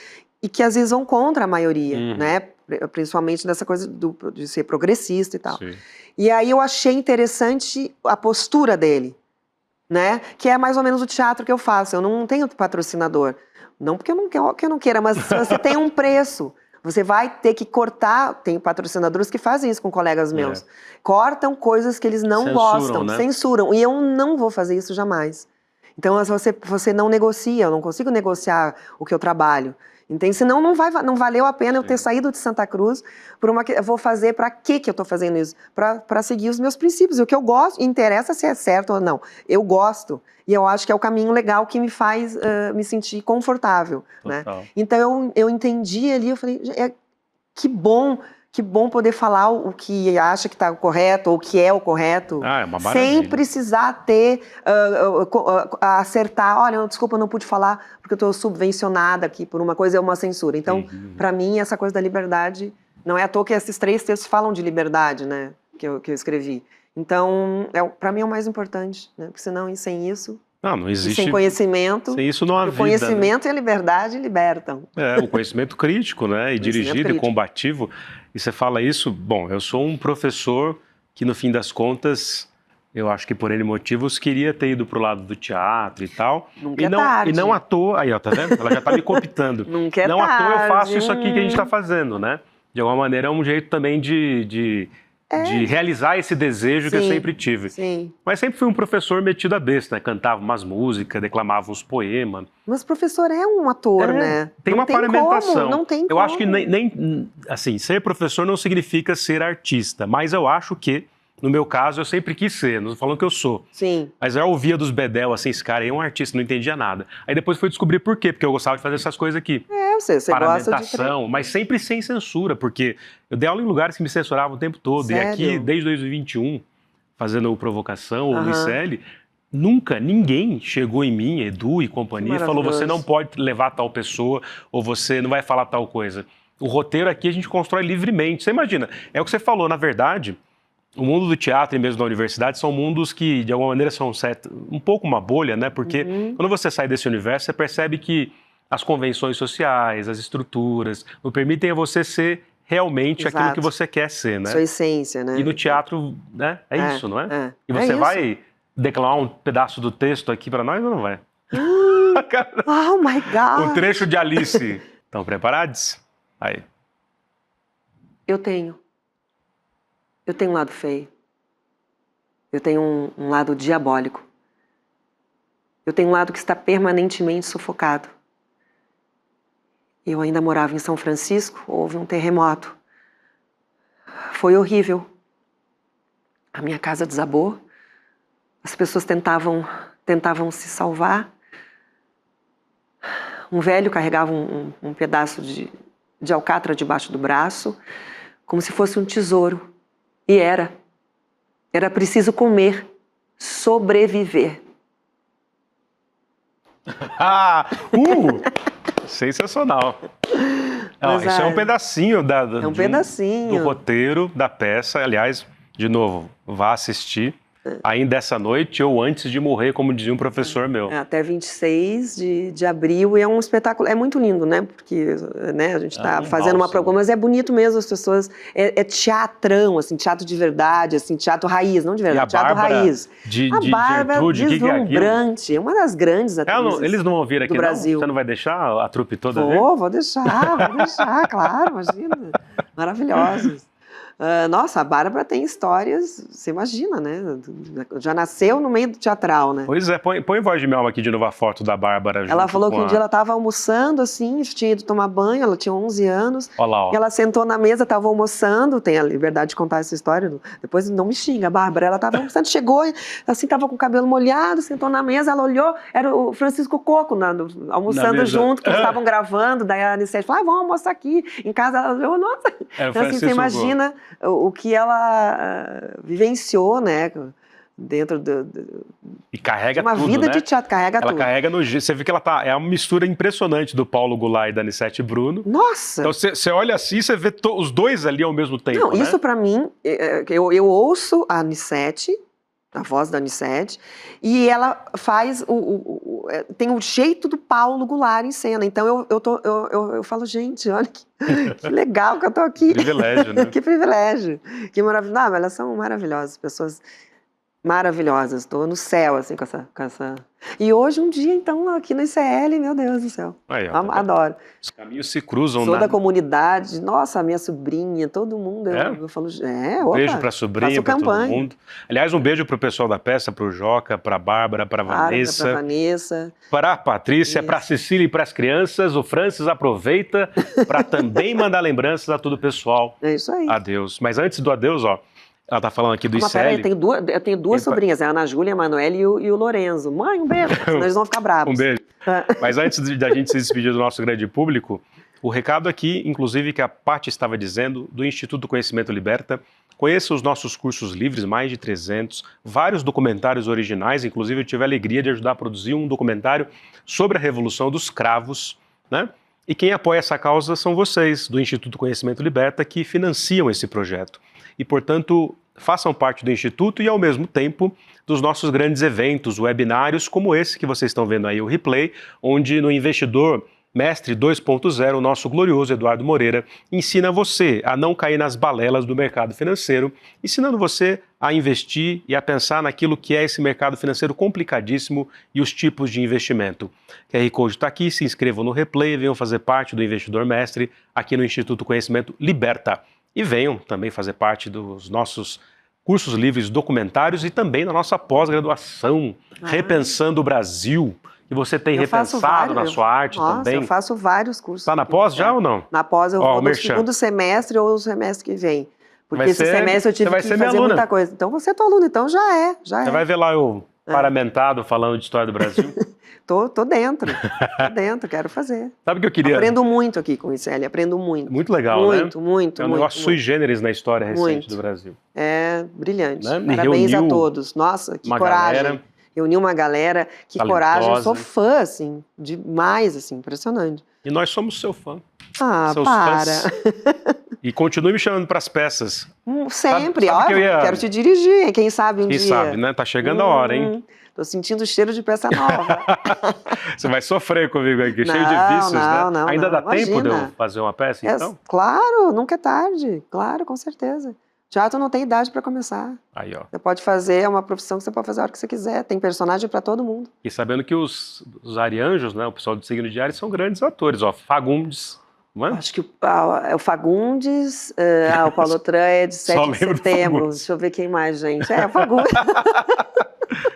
e que às vezes vão contra a maioria, né? Principalmente dessa coisa de ser progressista e tal. Sim. E aí eu achei interessante a postura dele, né? Que é mais ou menos o teatro que eu faço. Eu não tenho patrocinador. Não porque eu não queira, mas você tem um preço. Você vai ter que cortar, tem patrocinadores que fazem isso com colegas meus. Cortam coisas que eles não gostam, né? Censuram. E eu não vou fazer isso jamais. Então você não negocia, eu não consigo negociar o que eu trabalho. Entende? Senão não valeu a pena eu ter saído de Santa Cruz por eu vou fazer, para que eu estou fazendo isso? Para seguir os meus princípios, o que eu gosto, interessa se é certo ou não. Eu gosto, e eu acho que é o caminho legal que me faz me sentir confortável. Né? Então eu entendi ali, eu falei, que bom poder falar o que acha que está correto ou o que é o correto, é uma maravilha. Sem precisar acertar, olha, desculpa, eu não pude falar porque eu estou subvencionada aqui por uma coisa, é uma censura. Então, para mim, essa coisa da liberdade, não é à toa que esses 3 textos falam de liberdade, né, que eu escrevi. Então, para mim é o mais importante, né, porque senão, sem isso... Não E existe. sem conhecimento, Sem isso não há o vida, conhecimento e a liberdade libertam. né? O conhecimento crítico, né? E dirigido e crítico. combativo. E você fala isso, bom, eu sou um professor que no fim das contas, eu acho que por N motivos, queria ter ido pro lado do teatro e tal. Nunca E é não, tarde. e não à toa, aí ó, tá vendo? Ela já tá me cooptando. Nunca é não à toa eu faço tarde. isso aqui que a gente tá fazendo, né? De alguma maneira é um jeito também de realizar esse desejo que eu Sim, sempre tive. Sim. Mas sempre fui um professor metido a besta, né? Cantava umas músicas, declamava uns poemas. Mas professor é um ator, né? Tem Não uma paramentação. Como, não tem eu como. acho que nem assim, ser professor não significa ser artista, mas eu acho que, no meu caso, eu sempre quis ser, não tô falando que eu sou. Sim. Mas eu ouvia dos bedel, assim, esse cara aí é um artista, não entendia nada. Aí depois fui descobrir por quê, porque eu gostava de fazer essas coisas aqui. Você gosta de... Paramentação, mas sempre sem censura, porque eu dei aula em lugares que me censuravam o tempo todo. Sério? E aqui, desde 2021, fazendo o Provocação, o Aham. ICL, nunca ninguém chegou em mim, Edu e companhia, e falou: você não pode levar tal pessoa, ou você não vai falar tal coisa. O roteiro aqui a gente constrói livremente. Você imagina, é o que você falou, na verdade. O mundo do teatro e mesmo da universidade são mundos que, de alguma maneira, são um pouco uma bolha, né? Porque quando você sai desse universo, você percebe que as convenções sociais, as estruturas, não permitem a você ser realmente aquilo que você quer ser, né? Sua essência, né? E no teatro, né? É isso, não é? E É você isso. vai declamar um pedaço do texto aqui para nós ou não vai? Oh my God! Um trecho de Alice. Estão preparados? Aí. Eu tenho um lado feio. Eu tenho um lado diabólico. Eu tenho um lado que está permanentemente sufocado. Eu ainda morava em São Francisco, houve um terremoto. Foi horrível. A minha casa desabou. As pessoas tentavam se salvar. Um velho carregava um pedaço de alcatra debaixo do braço, como se fosse um tesouro. E era preciso comer, sobreviver. Sensacional. Não, isso é um pedacinho do roteiro da peça. Aliás, de novo, vá assistir ainda essa noite ou antes de morrer, como dizia um professor meu. Até 26 de abril, e é um espetáculo, é muito lindo, né? Porque a gente está fazendo uma programa, mas é bonito mesmo, as pessoas, é teatrão, assim, teatro de verdade, assim, teatro raiz, não de verdade, teatro raiz. A Bárbara deslumbrante, é uma das grandes atrizes eles não vão vir aqui do Brasil. Não? Você não vai deixar a trupe toda vir? Vou deixar, claro, imagina, maravilhosos. Nossa, a Bárbara tem histórias, você imagina, né? Já nasceu no meio do teatral, né? Pois é, põe voz de mel aqui de novo a foto da Bárbara. Ela falou que um dia ela estava almoçando, assim, tinha ido tomar banho, ela tinha 11 anos. Olha lá, ó. E ela sentou na mesa, estava almoçando, tem a liberdade de contar essa história, depois não me xinga, a Bárbara. Ela estava almoçando, chegou, assim, estava com o cabelo molhado, sentou na mesa, ela olhou, era o Francisco Coco almoçando junto, que eles estavam gravando, daí a Anicete falou, vamos almoçar aqui. Em casa ela olhou, nossa. Então, assim, você imagina o que ela vivenciou, né, dentro e carrega de uma tudo, vida né? de teatro, carrega ela tudo. Carrega você vê que ela é uma mistura impressionante do Paulo Goulart e da Anicete Bruno. Nossa! Então você olha assim, você vê os dois ali ao mesmo tempo, Não, né? isso pra mim, eu ouço a Anicete, a voz da Anicete, e ela faz tem o jeito do Paulo Goulart em cena. Então eu falo, gente, olha que legal que eu tô aqui. Privilégio, né? Que privilégio. Que maravilhoso. Não, mas elas são maravilhosas, pessoas maravilhosas. Estou no céu, assim, com essa... E hoje, um dia, então, aqui no ICL, meu Deus do céu. Aí, adoro. Os caminhos se cruzam. Sou da comunidade. Nossa, a minha sobrinha, todo mundo. Eu falo, beijo pra sobrinha, pra todo mundo. Aliás, um beijo pro pessoal da peça, pro Joca, pra Bárbara, pra Vanessa. Para a Patrícia, pra Cecília e pras crianças. O Francis aproveita pra também mandar lembranças a todo o pessoal. É isso aí. Adeus. Mas antes do adeus, ó, ela tá falando aqui do ICL. Peraí, eu tenho duas sobrinhas, a Ana Júlia, a Manuela e o Lorenzo. Mãe, um beijo, senão eles vão ficar bravos. Um beijo. Mas antes da gente se despedir do nosso grande público, o recado aqui, inclusive, que a Paty estava dizendo, do Instituto Conhecimento Liberta. Conheça os nossos cursos livres, mais de 300, vários documentários originais, inclusive eu tive a alegria de ajudar a produzir um documentário sobre a Revolução dos Cravos, né? E quem apoia essa causa são vocês, do Instituto Conhecimento Liberta, que financiam esse projeto. E, portanto, façam parte do Instituto e, ao mesmo tempo, dos nossos grandes eventos, webinários, como esse que vocês estão vendo aí, o replay, onde no Investidor Mestre 2.0, o nosso glorioso Eduardo Moreira ensina você a não cair nas balelas do mercado financeiro, ensinando você a investir e a pensar naquilo que é esse mercado financeiro complicadíssimo e os tipos de investimento. O QR Code está aqui, se inscrevam no replay e venham fazer parte do Investidor Mestre aqui no Instituto Conhecimento Liberta. E venham também fazer parte dos nossos cursos livres, documentários e também da nossa pós-graduação, Repensando o Brasil, que você tem repensado na sua arte também. Eu faço vários cursos. Está na pós já ou não? Na pós eu vou no segundo semestre ou o semestre que vem. Porque esse semestre eu tive que fazer muita coisa. Então você é tua aluna, então já é. Você vai ver lá eu paramentado falando de história do Brasil? Tô dentro, quero fazer. Sabe o que eu queria? Aprendo muito aqui com o ICL, aprendo muito. Muito legal, né? Muito. É um negócio sui generis na história recente do Brasil. É brilhante. Né? Parabéns a todos. Nossa, que coragem. Galera. Reuni uma galera, que talentosa. Coragem, eu sou fã, assim, demais, assim, impressionante. E nós somos seu fã. Seus fãs. E continue me chamando para as peças. Sempre, olha, quero te dirigir, quem sabe um dia. Quem sabe, né? Tá chegando a hora, hein? Tô sentindo o cheiro de peça nova. Você vai sofrer comigo aqui, cheio de vícios, né? Não, ainda dá imagina. tempo de eu fazer uma peça, então? Claro, nunca é tarde. Claro, com certeza. Teatro não tem idade para começar. Aí, ó. Você pode fazer, é uma profissão que você pode fazer a hora que você quiser. Tem personagem para todo mundo. E sabendo que os arianjos, né, o pessoal do signo de Áries, são grandes atores, ó. Fagundes, não é? Acho que o Fagundes, o Paulo Tran é de 7 de setembro. Deixa eu ver quem mais, gente. O Fagundes.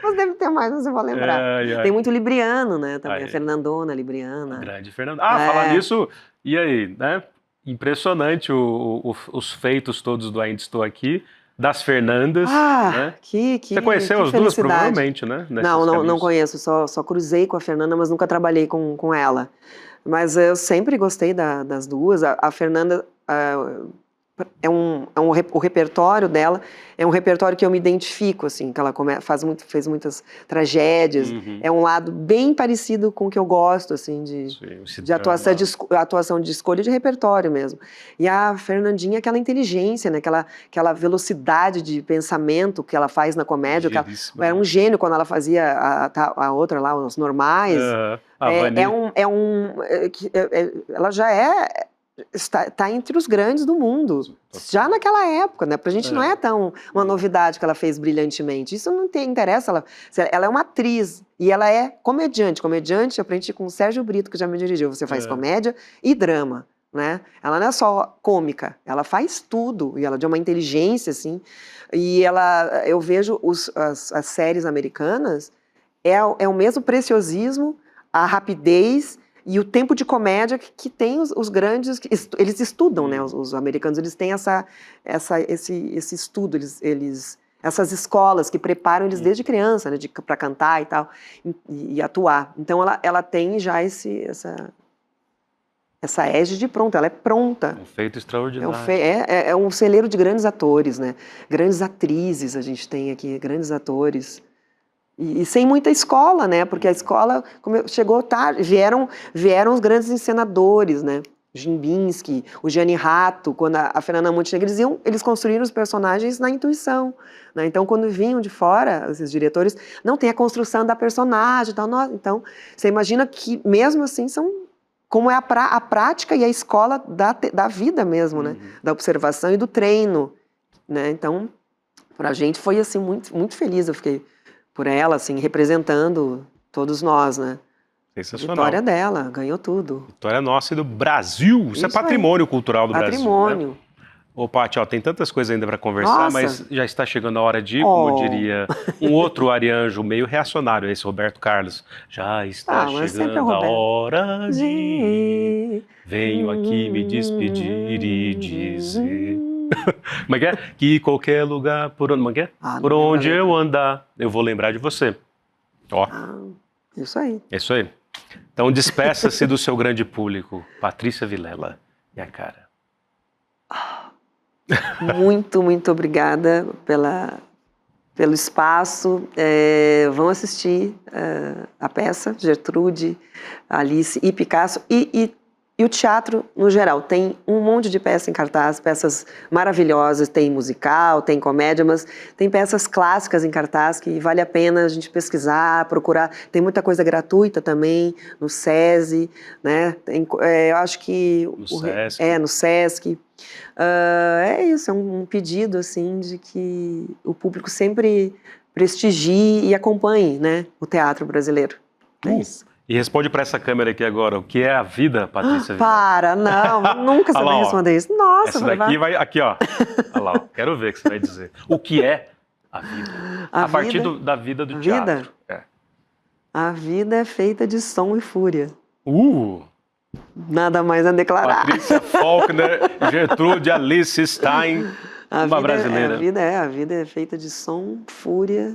Mas deve ter mais, não sei, vou lembrar. Tem muito libriano, né? Também a Fernandona, libriana. Grande Fernandona. Falar nisso, e aí, né? Impressionante os feitos todos do Ainda Estou Aqui, das Fernandas. Né? Você conheceu as duas, provavelmente, né? Não conheço, só cruzei com a Fernanda, mas nunca trabalhei com ela. Mas eu sempre gostei das duas. A Fernanda, o repertório dela é um repertório que eu me identifico, assim, que ela fez muitas tragédias. É um lado bem parecido com o que eu gosto, assim, de atuação de escolha de repertório mesmo. E a Fernandinha, aquela inteligência, né, aquela velocidade de pensamento que ela faz na comédia. Ela era um gênio quando ela fazia a outra lá, os normais. Ela já está entre os grandes do mundo, já naquela época, né? Pra gente não é tão uma novidade que ela fez brilhantemente, isso não interessa, ela é uma atriz e ela é comediante, eu aprendi com o Sérgio Brito, que já me dirigiu, você faz comédia e drama, né? Ela não é só cômica, ela faz tudo, e ela de uma inteligência, assim, e eu vejo as séries americanas, é o mesmo preciosismo, a rapidez e o tempo de comédia que tem os grandes, eles estudam, né? Os americanos, eles têm esse estudo, essas escolas que preparam eles desde criança, né? Para cantar e tal, e atuar. Então ela tem já essa égide pronta, ela é pronta. Um feito extraordinário. É um celeiro de grandes atores, né? Grandes atrizes a gente tem aqui, grandes atores. E sem muita escola, né? Porque a escola chegou tarde, vieram os grandes encenadores, né? Gimbinski, o Gianni Ratto, quando a Fernanda Montenegro, eles construíram os personagens na intuição, né? Então, quando vinham de fora, esses diretores, não tem a construção da personagem e tal. Então, você imagina que, mesmo assim, como é a prática e a escola da vida mesmo, né? Da observação e do treino, né? Então, pra gente foi, assim, muito, muito feliz. Eu fiquei por ela, assim, representando todos nós, né? Sensacional. Vitória dela, ganhou tudo. Vitória nossa e do Brasil. Isso é patrimônio cultural do Brasil. Patrimônio. Né? Ô, Paty, tem tantas coisas ainda para conversar, mas já está chegando a hora de ir, como diria um outro arianjo meio reacionário, esse Roberto Carlos. Já está chegando a hora de ir. Venho aqui me despedir e dizer... Como é que é? Que qualquer lugar, por onde eu andar, eu vou lembrar de você. Isso aí. Isso aí. Então despeça-se do seu grande público, Patrícia Vilela. E a cara. Muito, muito obrigada pelo espaço. Vão assistir a peça, Gertrude, Alice e Picasso. E E o teatro, no geral, tem um monte de peça em cartaz, peças maravilhosas, tem musical, tem comédia, mas tem peças clássicas em cartaz que vale a pena a gente pesquisar, procurar. Tem muita coisa gratuita também, no SESI, né? Eu acho que... no Sesc. É isso, é um pedido, assim, de que o público sempre prestigie e acompanhe, né, o teatro brasileiro. É isso. E responde para essa câmera aqui agora, o que é a vida, Patrícia Vilar? Para, não, nunca você vai responder isso. Nossa, essa daqui vai... Aqui, ó. Olha lá, ó. Quero ver o que você vai dizer. O que é a vida? A partir da vida do teatro. Vida? É. A vida é feita de som e fúria. Nada mais a declarar. Patrícia Faulkner, Gertrude Alice Stein, uma brasileira. A vida é feita de som, fúria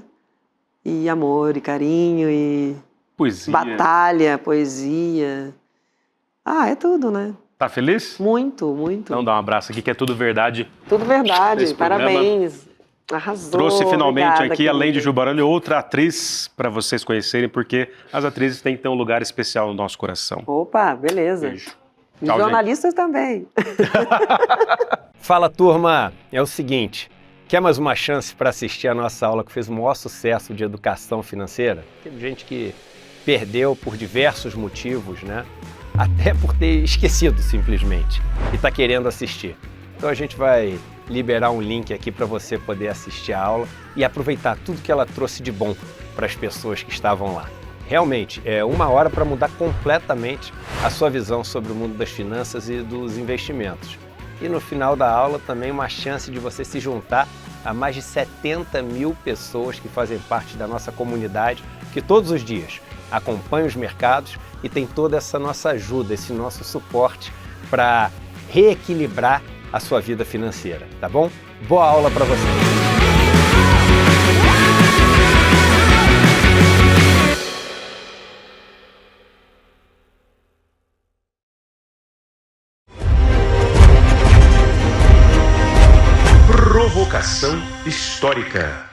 e amor, e carinho, e... Poesia. Batalha, poesia. É tudo, né? Tá feliz? Muito, muito. Então dá um abraço aqui, que é tudo verdade. Tudo verdade, parabéns. Arrasou. Trouxe finalmente obrigada, aqui, além de Ju Baroni, outra atriz para vocês conhecerem, porque as atrizes têm que ter um lugar especial no nosso coração. Opa, beleza. Beijo. E Tchau, jornalistas também. Fala, turma. É o seguinte, quer mais uma chance para assistir a nossa aula que fez o maior sucesso de educação financeira? Teve gente que perdeu por diversos motivos, né? Até por ter esquecido, simplesmente, e está querendo assistir. Então a gente vai liberar um link aqui para você poder assistir a aula e aproveitar tudo que ela trouxe de bom para as pessoas que estavam lá. Realmente, é 1 hora para mudar completamente a sua visão sobre o mundo das finanças e dos investimentos. E no final da aula também uma chance de você se juntar a mais de 70 mil pessoas que fazem parte da nossa comunidade, que todos os dias acompanham os mercados e tem toda essa nossa ajuda, esse nosso suporte para reequilibrar a sua vida financeira, tá bom? Boa aula para você! Provocação histórica.